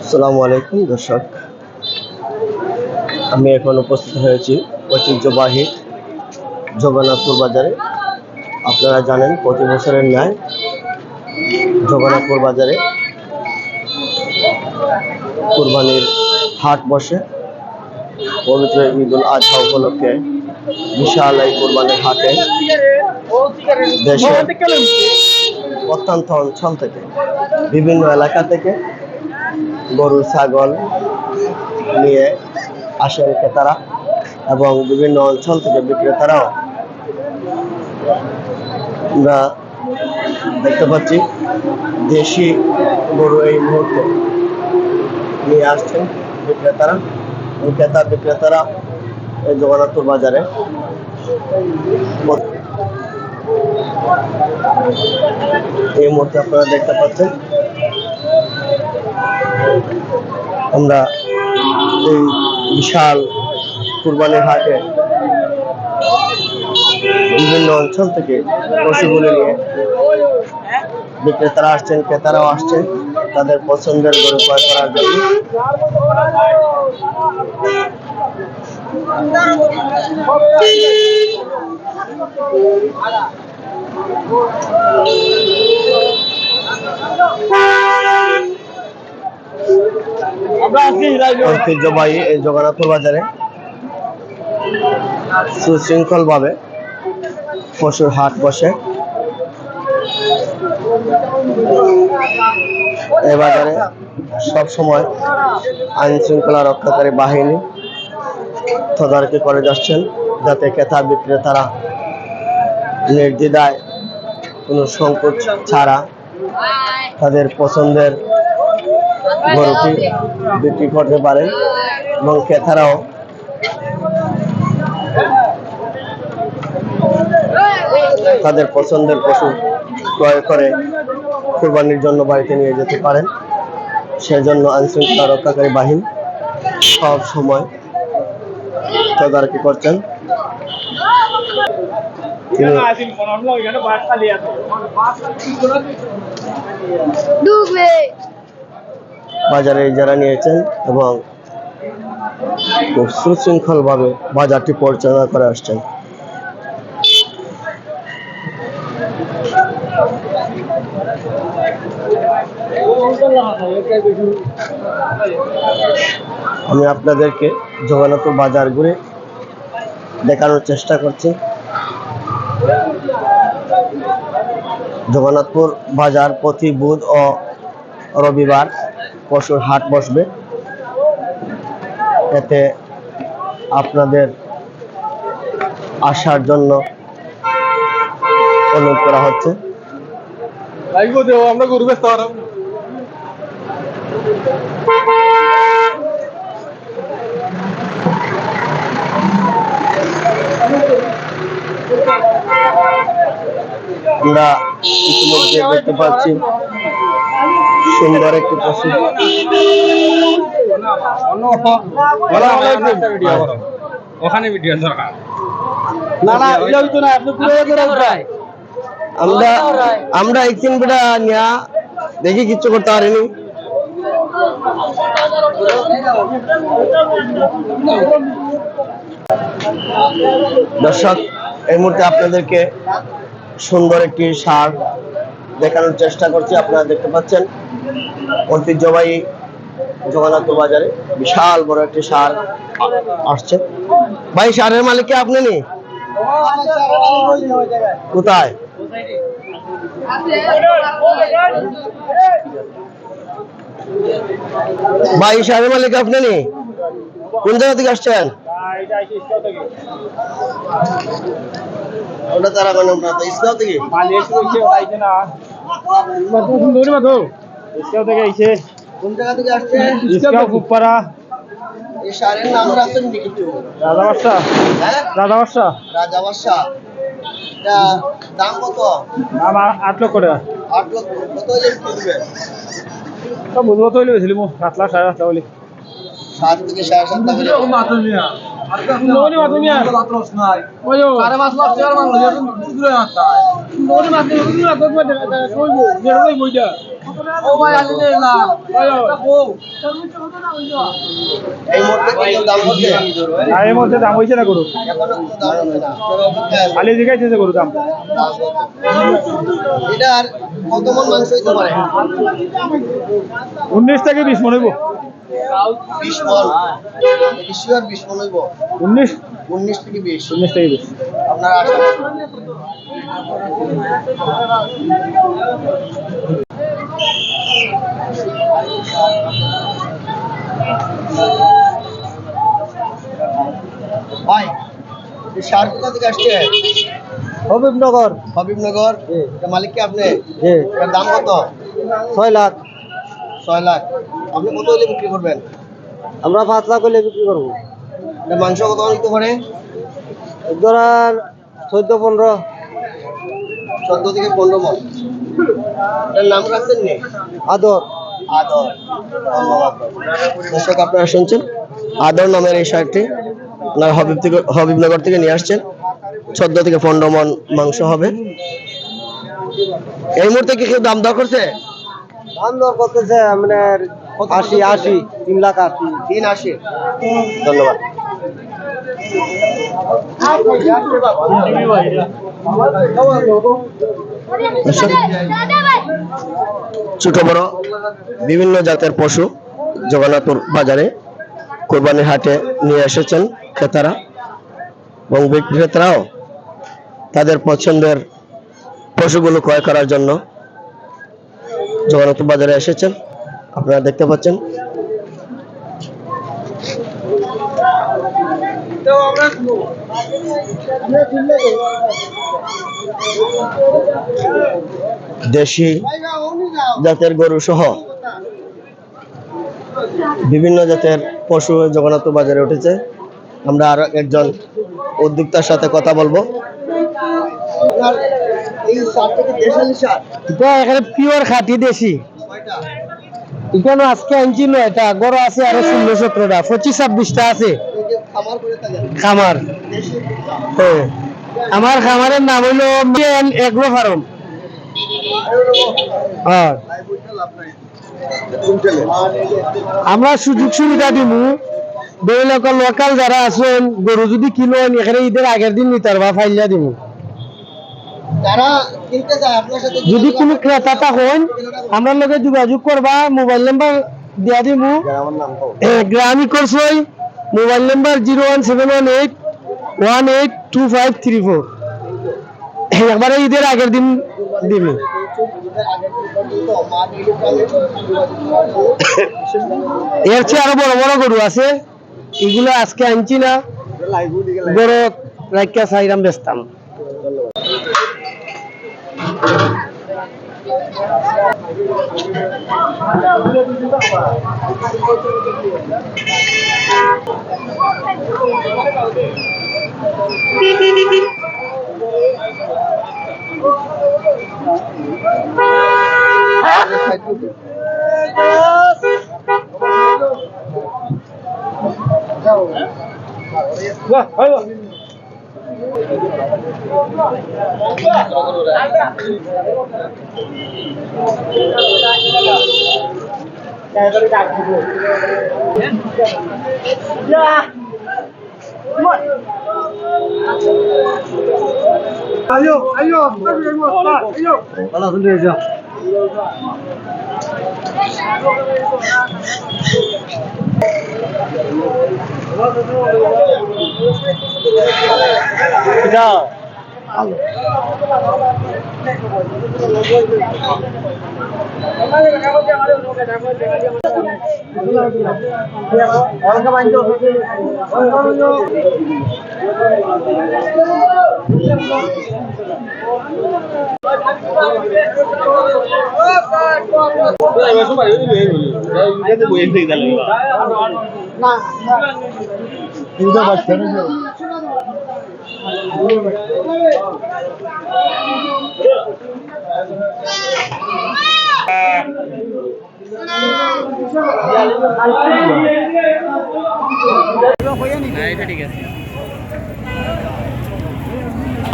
আসসালামু আলাইকুম দর্শক, আমি এখন উপস্থিত হয়েছি ঐতিহ্যবাহী জগন্নাথপুর বাজারে। আপনারা জানেন প্রতি বছরের ন্যায় জগন্নাথপুর বাজারে কুরবানির হাট বসে। পবিত্র ঈদুল আজহা উপলক্ষে বিশাল এই কুরবানির হাটে দেশের প্রত্যন্ত অঞ্চল থেকে, বিভিন্ন এলাকা থেকে গরু ছাগল নিয়ে আসেন ক্রেতারা, এবং বিভিন্ন অঞ্চল থেকে বিক্রেতারাও আমরা দেখতে পাচ্ছি দেশি গরু এই মুহূর্তে নিয়ে আসছেন বিক্রেতারা। ক্রেতা বিক্রেতারা এই জগন্নাথপুর বাজারে এই মুহূর্তে আপনারা দেখতে পাচ্ছেন। আমরা এই বিশাল কুরবানির হাটে বিভিন্ন অঞ্চল থেকে পশুগুলি নিয়ে বিক্রেতারা আসছেন, ক্রেতারাও আসছেন তাদের পছন্দের গরু ক্রয় করার জন্য। ঐতিহ্যবাহী এই জগন্নাথপুর বাজারে সুশৃঙ্খল ভাবে পশুর হাট বসে। এই বাজারে সবসময় আইন শৃঙ্খলা রক্ষাকারী বাহিনী তদারকি করে যাচ্ছেন, যাতে ক্রেতা বিক্রেতারা নির্দ্বিধায় কোনো সংকোচ ছাড়া তাদের পছন্দের গরুটি বিক্রি করতে পারেন, এবং ক্রেতারাও তাদের পছন্দের পশু ক্রয় করে কুরবানির জন্য বাড়িতে নিয়ে যেতে পারেন। সেজন্য আইনশৃঙ্খলা রক্ষাকারী বাহিনী সব সময় তদারকি করছেন। বাজারে যারা নিয়েছেন এবং খুব সুশৃঙ্খল ভাবে বাজারটি পরিচালনা করে আসছেন। আমি আপনাদেরকে জগন্নাথপুর বাজার ঘুরে দেখানোর চেষ্টা করছি। জগন্নাথপুর বাজার প্রতি বুধ ও রবিবার পশুর হাট বসবে। এতে আপনাদের আসার জন্য অনুরোধ করা হচ্ছে। আমরা গরু বেচতে পারব না। আমরা ইতিমধ্যে দেখতে পাচ্ছি সুন্দর একটি পশু। ওখানে ভিডিও দরকার আমরা একদিন বেটা নিয়া দেখি কিচ্ছু করতে পারিনি। দর্শক, এই মুহূর্তে আপনাদেরকে সুন্দর একটি ষাঁড় দেখানোর চেষ্টা করছি। আপনারা দেখতে পাচ্ছেন ঐতিহ্যবাহী জগন্নাথপুর বাজারে বিশাল বড় একটি ষাঁড় আসছে। ভাই, ষাঁড়ের মালিক কে আপনি? নি কোথায়? ভাই, ষাঁড়ের মালিক আপনি? নি কোন জায়গা থেকে আসছেন? ওটা তারা মানে ইসলাম থেকে কোন জায়গা থেকে আসছেন? ফুপারা এই ষাঁড়ের নাম রাখছেন কিছু? রাজাবাসা। হ্যাঁ, রাজাবাসা। রাজাবাসা। এটা দাম কত? দাম 8 লক্ষ টাকা। 8 লক্ষ। কত হলে কিনবে? তো বুঝবো তো হইলে বেশিলিমু 7 লাখ 7.5 লাখ বলি। 7 থেকে 7.5 লাখ করে। মাত্র মিয়া আজকে ননি মাত্র মিয়া রাত্রস নাই ওই 5.5 লাখ টাকার মাল লইয়া তুমি দুধ লইয়া আনতা ননি মাত্র কইবো যেটা কইবো বইটা ও ভাই আসলে না এই মুহূর্তে কি দাম হচ্ছে? আর এর মধ্যে দাম হয়েছে না গরু এখনো কোনো দাম হচ্ছে না। খালি জিজ্ঞাসা গরু দাম এটার কত মন মাংস হইতে পারে? 19 থেকে 20 মন হইব 20 মন। ঈশ্বর 20 মন হইব। 19 19 থেকে 20। 19 থেকে 20 আপনার আশা ভাই এই সার কোথা থেকে আসছে? হবিবনগর হবিবনগর। এটা মালিক কি আপনি? জি এর দাম কত? 6 লাখ 6 লাখ। আপনি কত হলে বিক্রি করবেন? আমরা 5 লাখ হলে বিক্রি করব এটা মাংস কত নিতে পারে? ধরার 14-15 14 থেকে 15 মন। এটার নাম রাখছেন নি? আদর আদর। ধন্যবাদ। দর্শক আপনারা শুনছেন আদর নামের এই শার্টটি আপনার হবিবনগর থেকে নিয়ে আসছেন। 14 থেকে 15 মন মাংস হবে। এই মুহূর্তে কি কেউ দাম দর করছে? দাম দর করতেছে আমাদের 80 3 লাখ 80 380। ধন্যবাদ। দর্শক, ছোট বড় বিভিন্ন জাতের পশু জগন্নাথপুর বাজারে কোরবানির হাটে নিয়ে এসেছেন ক্রেতারা এবং বিক্রেতারাও তাদের পছন্দের পশুগুলো ক্রয় করার জন্য জগন্নাথপুর বাজারে এসেছেন। আপনারা দেখতে পাচ্ছেন দেশি জাতের গরু সহ বিভিন্ন জাতের পশু জগন্নাথপুর বাজারে উঠেছে। আমরা আরো একজন উদ্যোক্তার সাথে কথা বলবো। এখানে পিওর খাঁটি দেশি এখানে আজকে আনছিল এটা গরু আছে আরো 16-17টা 25-26টা আছে খামার হ্যাঁ। আমার খামারের নাম হইলো এগ্রো ফার্ম। হ্যাঁ আমরা সুযোগ সুবিধা দিব লোকাল যারা আছেন গরু যদি কিনেন এখানে ঈদের আগের দিন নিতে পারবা ফাইলিয়া দিব। যদি কোনো ক্রেতা থাকেন আমরা লগে যোগাযোগ করবা মোবাইল নাম্বার দিয়া দিব। গ্রামী করছই মোবাইল নাম্বার 01718182534 একবারে ঈদের আগের দিন দিব। এর চেয়ে আরো বড় বড় গরু আছে এগুলো আজকে আনছি না বড় রাইকা সাইরাম বেচতাম। ঠিক আছে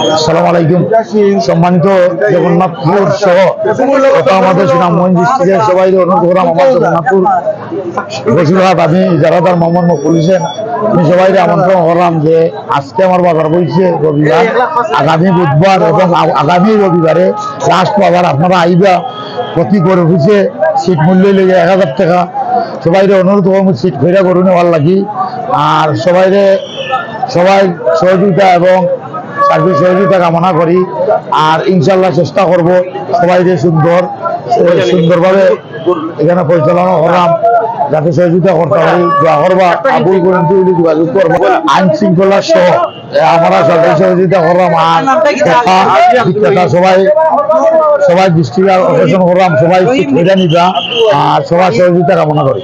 আসসালামু আলাইকুম। সম্মানিত জগন্নাথপুর সহ তথা আমাদের সুনামগঞ্জ ডিস্ট্রিক্টের সবাই অনুরোধ করলাম, আমার জগন্নাথপুর বসিরহাট আমি যারাদার মোহাম্মদ মকবুল হোসেন, আমি সবাই আমন্ত্রণ করলাম যে আজকে আমার বাজার বইছে রবিবার, আগামী বুধবার এবং আগামী রবিবারে লাস্ট বাজার আপনারা আইবা। প্রতি করে হয়েছে সিট মূল্য লেগে 1000 টাকা। সবাই অনুরোধ করবো সিট খৈরা করে নেওয়ার লাগি। আর সবাই সহযোগিতা এবং সার্ভিস সহযোগিতা কামনা করি। আর ইনশাল্লাহ চেষ্টা করব সবাই যে সুন্দরভাবে এখানে পরিচালনা করলাম, যাতে সহযোগিতা করতে পারি। দোয়া করবা, আবুল করেন যোগাযোগ করবো। আইন শৃঙ্খলা সহ আমরা সবাই সহযোগিতা করলাম। আর বিক্রেতা সবাই দৃষ্টি আকর্ষণ করলাম, সবাই নিবা আর সবার সহযোগিতা কামনা করি।